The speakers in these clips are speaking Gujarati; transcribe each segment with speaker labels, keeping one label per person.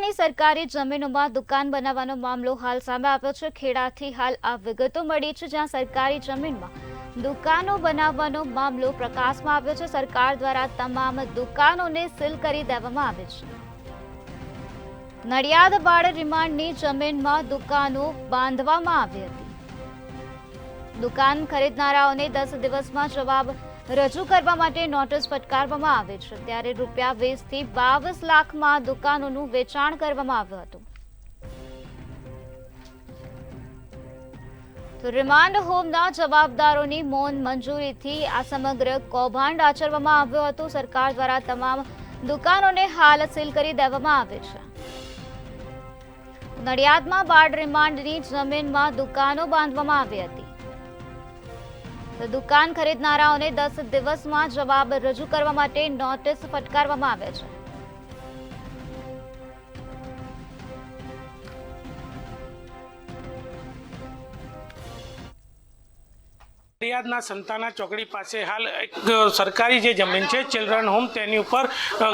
Speaker 1: ખેડાની સરકારી જમીનોમાં દુકાન બનાવવાનો મામલો હાલ સામે આવ્યો છે। ખેડાથી હાલ આ વિગતો મળી છે, જ્યાં સરકારી જમીનમાં દુકાનો બનાવવાનો મામલો પ્રકાશમાં આવ્યો છે। સરકાર દ્વારા તમામ દુકાનોને સીલ કરી દેવામાં આવે છે। નડિયાદ બાળ રિમાન્ડની જમીનમાં દુકાનો બાંધવામાં આવી હતી। દુકાન ખરીદનારાઓને 10 દિવસમાં જવાબ રજૂ કરવા માટે નોટિસ ફટકારવામાં આવે છે। ત્યારે રૂપિયા 20 થી 22 લાખમાં દુકાનોનું વેચાણ કરવામાં આવ્યું હતું। તો રિમાન્ડ હોમના જવાબદારોની મૌન મંજૂરીથી આ સમગ્ર કૌભાંડ આચરવામાં આવ્યું હતું। સરકાર દ્વારા તમામ દુકાનોને હાલ સીલ કરી દેવામાં આવે છે। નડિયાદમાં બાળ રિમાન્ડની જમીનમાં દુકાનો બાંધવામાં આવી હતી। દુકાન ખરીદનારાઓને 10 દિવસમાં જવાબ રજૂ કરવા માટે નોટિસ ફટકારવામાં આવે છે।
Speaker 2: નડિયાદના સંતાના ચોકડી પાસે હાલ એક સરકારી જે જમીન છે ચિલ્ડ્રન હોમ, તેની ઉપર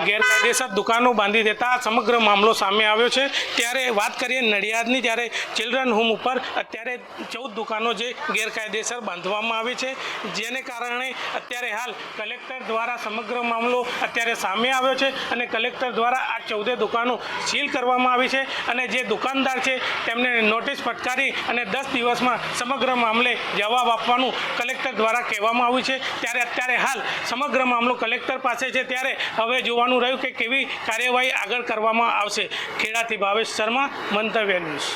Speaker 2: ગેરકાયદેસર દુકાનો બાંધી દેતા સમગ્ર મામલો સામે આવ્યો છે। ત્યારે વાત કરીએ નડિયાદની, ત્યારે ચિલ્ડ્રન હોમ ઉપર અત્યારે 14 દુકાનો જે ગેરકાયદેસર બાંધવામાં આવી છે, જેને કારણે અત્યારે હાલ કલેક્ટર દ્વારા સમગ્ર મામલો અત્યારે સામે આવ્યો છે અને કલેક્ટર દ્વારા આ 14 દુકાનો સીલ કરવામાં આવી છે અને જે દુકાનદાર છે તેમને નોટિસ ફટકારી અને 10 દિવસમાં સમગ્ર મામલે જવાબ આપવાનું કલેક્ટર દ્વારા કહેવામાં આવ્યું છે। ત્યારે અત્યારે હાલ સમગ્ર મામલો કલેક્ટર પાસે છે। ત્યારે હવે જોવાનું રહ્યું કે કેવી કાર્યવાહી આગળ કરવામાં આવશે। ખેડાથી ભાવેશ શર્મા, મંતવ્ય ન્યૂઝ।